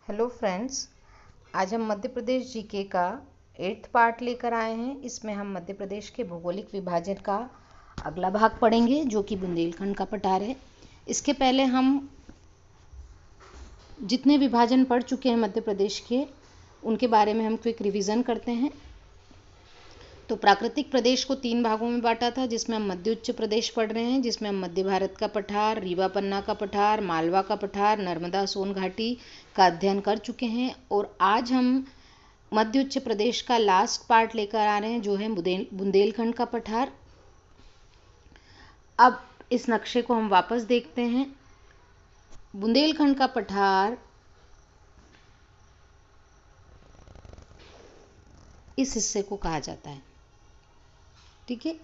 Hello friends, आज हम Madhya Pradesh GK का 8th पार्ट लेकर आए हैं। इसमें हम मध्य प्रदेश के भौगोलिक विभाजन का अगला भाग पढ़ेंगे जो कि बुंदेलखंड का पठार है। इसके पहले हम जितने विभाजन पढ़ चुके हैं मध्य प्रदेश के, उनके बारे में हम क्विक रिवीजन करते हैं। तो प्राकृतिक प्रदेश को 3 भागों में बांटा था, जिसमें हम मध्य उच्च प्रदेश पढ़ रहे हैं, जिसमें हम मध्य भारत का पठार, रीवा पन्ना का पठार, मालवा का पठार, नर्मदा सोन घाटी का अध्ययन कर चुके हैं। और आज हम मध्य उच्च प्रदेश का लास्ट पार्ट लेकर आ रहे हैं जो है बुंदेलखंड का पठार। अब इस नक्शे को हम वापस देखते हैं। बुंदेलखंड का पठार इस हिस्से को कहा जाता है, ठीक है।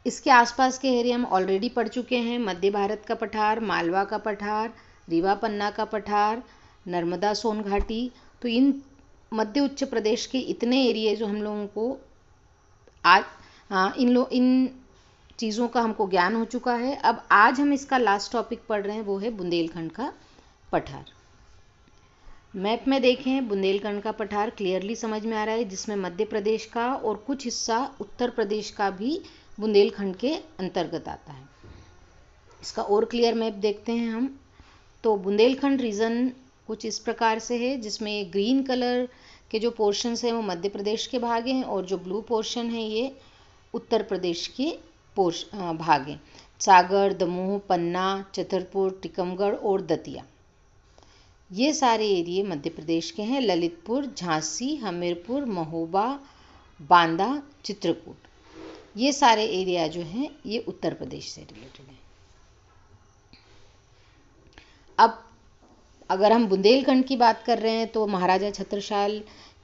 इसके आसपास के एरिया हम ऑलरेडी पढ़ चुके हैं। मध्य भारत का पठार, मालवा का पठार, रीवा पन्ना का पठार, नर्मदा सोन घाटी। तो इन मध्य उच्च प्रदेश के इतने एरिया जो हम लोगों को आज इन चीज़ों का हमको ज्ञान हो चुका है। अब आज हम इसका लास्ट टॉपिक पढ़ रहे हैं, वो है बुंदेलखंड का पठार। मैप में देखें, बुंदेलखंड का पठार क्लियरली समझ में आ रहा है, जिसमें मध्य प्रदेश का और कुछ हिस्सा उत्तर प्रदेश का भी बुंदेलखंड के अंतर्गत आता है। इसका और क्लियर मैप देखते हैं हम। तो बुंदेलखंड रीजन कुछ इस प्रकार से है, जिसमें ग्रीन कलर के जो पोर्शंस हैं वो मध्य प्रदेश के भाग हैं, और जो ब्लू पोर्शन है ये उत्तर प्रदेश के भाग हैं। सागर, दमोह, पन्ना, छतरपुर, टीकमगढ़ और दतिया, ये सारे एरिए मध्य प्रदेश के हैं। ललितपुर, झांसी, हमीरपुर, महोबा, बांदा, चित्रकूट, ये सारे एरिया जो हैं ये उत्तर प्रदेश से रिलेटेड हैं। अब अगर हम बुंदेलखंड की बात कर रहे हैं तो महाराजा छत्रसाल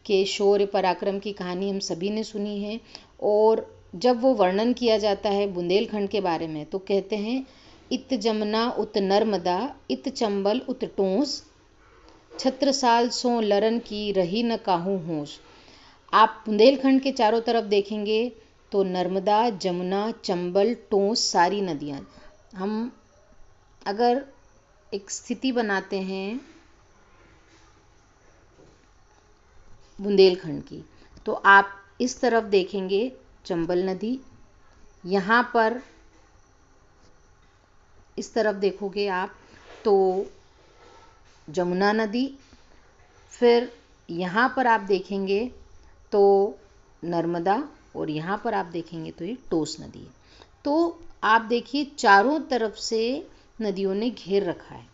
के शौर्य पराक्रम की कहानी हम सभी ने सुनी है। और जब वो वर्णन किया जाता है बुंदेलखंड के बारे में तो कहते हैं, इत जमुना उत नर्मदा, इत चंबल उत टोंस, छत्रसाल सो लरन की रही न काहू होश। आप बुंदेलखंड के चारों तरफ देखेंगे तो नर्मदा, जमुना, चंबल, टोंस सारी नदियाँ। हम अगर एक स्थिति बनाते हैं बुंदेलखंड की, तो आप इस तरफ देखेंगे चंबल नदी, यहाँ पर इस तरफ देखोगे आप तो जमुना नदी, फिर यहाँ पर आप देखेंगे तो नर्मदा, और यहाँ पर आप देखेंगे तो ये टोस नदी है। तो आप देखिए चारों तरफ से नदियों ने घेर रखा है।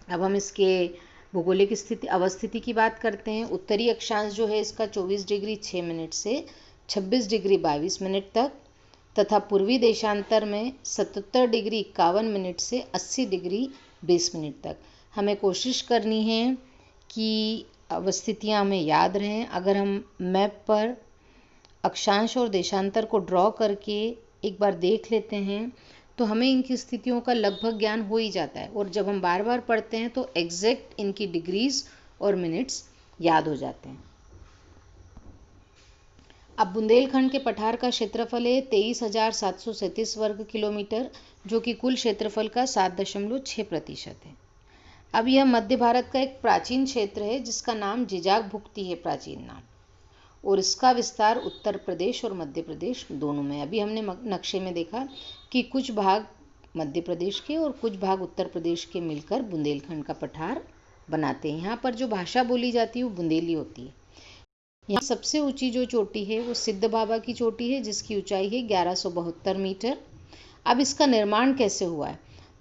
अब हम इसके भौगोलिक अवस्थिति की बात करते हैं। उत्तरी अक्षांश जो है इसका 24 डिग्री 6 मिनट से 26 डिग्री 22 मिनट तक, तथा पूर्वी देशांतर में 77 डिग्री 51 मिनट से 80 डिग्री 20 मिनट तक। हमें कोशिश करनी है कि अवस्थितियाँ हमें याद रहें। अगर हम मैप पर अक्षांश और देशांतर को ड्रॉ करके एक बार देख लेते हैं तो हमें इनकी स्थितियों का लगभग ज्ञान हो ही जाता है, और जब हम बार बार पढ़ते हैं तो एग्जैक्ट इनकी डिग्रीज और मिनट्स याद हो जाते हैं। अब बुंदेलखंड के पठार का क्षेत्रफल है 23,737 वर्ग किलोमीटर, जो कि कुल क्षेत्रफल का 7.6% है। अब यह मध्य भारत का एक प्राचीन क्षेत्र है जिसका नाम जिजाग भुक्ति है, प्राचीन नाम, और इसका विस्तार उत्तर प्रदेश और मध्य प्रदेश दोनों में। अभी हमने नक्शे में देखा कि कुछ भाग मध्य प्रदेश के और कुछ भाग उत्तर प्रदेश के मिलकर बुंदेलखंड का पठार बनाते हैं। यहाँ पर जो भाषा बोली जाती है वो बुंदेली होती है। यहाँ सबसे ऊंची जो चोटी है वो सिद्ध बाबा की चोटी है, जिसकी ऊंचाई है 1172 मीटर। अब इसका निर्माण कैसे हुआ है?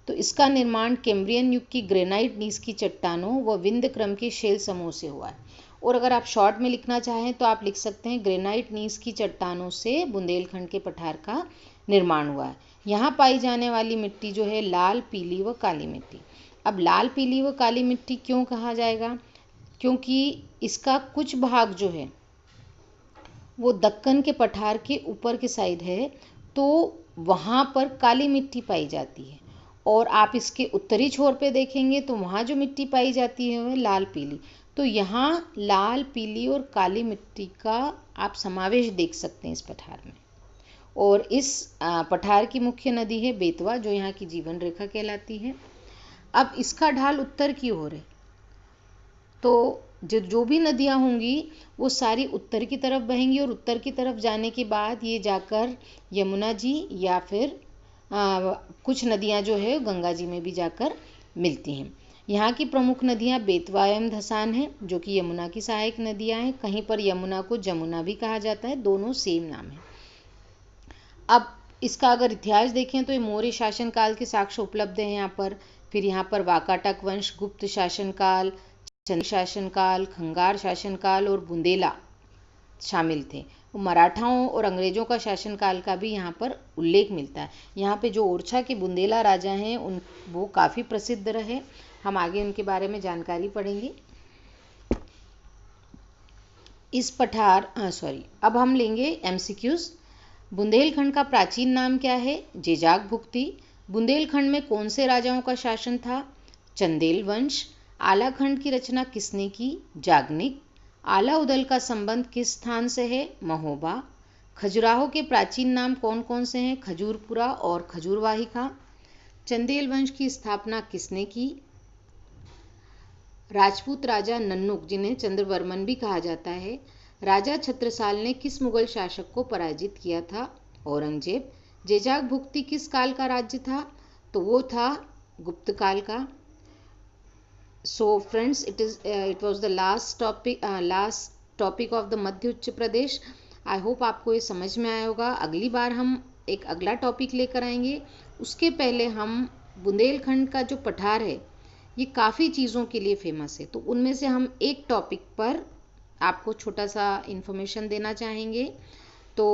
तो इसका निर्माण कैम्ब्रियन युग की ग्रेनाइट नीस की चट्टानों व विंध्य क्रम के शेल समूह से हुआ है। और अगर आप शॉर्ट में लिखना चाहें तो आप लिख सकते हैं, ग्रेनाइट नीस की चट्टानों से बुंदेलखंड के पठार का निर्माण हुआ है। यहाँ पाई जाने वाली मिट्टी जो है लाल, पीली व काली मिट्टी। अब लाल, पीली व काली मिट्टी क्यों कहा जाएगा? क्योंकि इसका कुछ भाग जो है वो दक्कन के पठार के ऊपर की साइड है, तो वहाँ पर काली मिट्टी पाई जाती है। और आप इसके उत्तरी छोर पे देखेंगे तो वहाँ जो मिट्टी पाई जाती है वह लाल, पीली। तो यहाँ लाल, पीली और काली मिट्टी का आप समावेश देख सकते हैं इस पठार में। और इस पठार की मुख्य नदी है बेतवा, जो यहाँ की जीवन रेखा कहलाती है। अब इसका ढाल उत्तर की ओर है, तो जो भी नदियाँ होंगी वो सारी उत्तर की तरफ बहेंगी और उत्तर की तरफ जाने के बाद ये जाकर यमुना जी या फिर कुछ नदियाँ जो है गंगा जी में भी जाकर मिलती हैं। यहाँ की प्रमुख नदियाँ बेतवा एवं धसान हैं, जो कि यमुना की सहायक नदियाँ हैं। कहीं पर यमुना को जमुना भी कहा जाता है, दोनों सेम नाम है। अब इसका अगर इतिहास देखें तो ये मौर्य शासनकाल के साक्ष्य उपलब्ध हैं यहाँ पर। फिर यहाँ पर वाकाटक वंश, गुप्त शासनकाल, चंदेल शासनकाल, खंगार शासनकाल और बुंदेला शामिल थे। मराठाओं और अंग्रेजों का शासनकाल का भी यहाँ पर उल्लेख मिलता है। यहाँ पे जो ओरछा के बुंदेला राजा हैं वो काफ़ी प्रसिद्ध रहे। हम आगे उनके बारे में जानकारी पढ़ेंगे। अब हम लेंगे एमसीक्यूज। बुंदेलखंड का प्राचीन नाम क्या है? जेजाक भुक्ति। बुंदेलखंड में कौन से राजाओं का शासन था? चंदेल वंश। आलाखंड की रचना किसने की? जागनिक। आला उदल का संबंध किस स्थान से है? महोबा। खजुराहो के प्राचीन नाम कौन कौन से हैं? खजूरपुरा और खजूरवाहिका। चंदेल वंश की स्थापना किसने की? राजपूत राजा नन्नुक, जिन्हें चंद्रवर्मन भी कहा जाता है। राजा छत्रसाल ने किस मुगल शासक को पराजित किया था? औरंगजेब। जेजाक भुक्ति किस काल का राज्य था? तो वो था गुप्त काल का। So friends, it was the last topic of the मध्य उच्च प्रदेश। आई होप आपको ये समझ में आया होगा। अगली बार हम एक अगला टॉपिक लेकर आएंगे। उसके पहले हम बुंदेलखंड का जो पठार है ये काफ़ी चीज़ों के लिए फेमस है, तो उनमें से हम एक टॉपिक पर आपको छोटा सा इन्फॉर्मेशन देना चाहेंगे। तो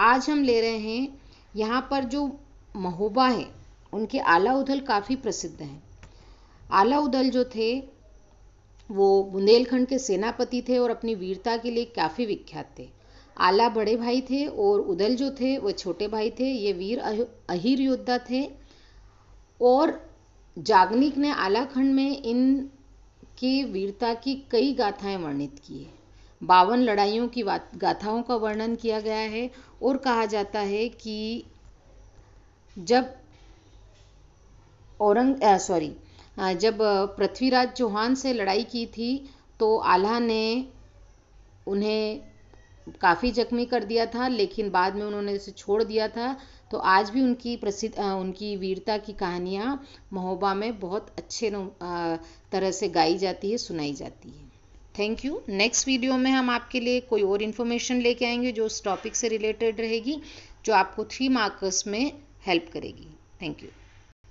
आज हम ले रहे हैं यहाँ पर जो महोबा है उनके आला उदल काफ़ी प्रसिद्ध हैं। आला उदल जो थे वो बुंदेलखंड के सेनापति थे और अपनी वीरता के लिए काफ़ी विख्यात थे। आला बड़े भाई थे और उदल जो थे वो छोटे भाई थे। ये वीर अहीर योद्धा थे और जागनिक ने आलाखंड में इनकी वीरता की कई गाथाएं वर्णित की है। 52 लड़ाइयों की गाथाओं का वर्णन किया गया है और कहा जाता है कि जब जब पृथ्वीराज चौहान से लड़ाई की थी तो आला ने उन्हें काफ़ी जख्मी कर दिया था, लेकिन बाद में उन्होंने इसे छोड़ दिया था। तो आज भी उनकी वीरता की कहानियाँ महोबा में बहुत अच्छे तरह से गाई जाती है, सुनाई जाती है। Thank you. नेक्स्ट वीडियो में हम आपके लिए कोई और इन्फॉर्मेशन लेके आएंगे जो उस टॉपिक से रिलेटेड रहेगी, जो आपको 3 मार्कर्स में हेल्प करेगी। Thank you.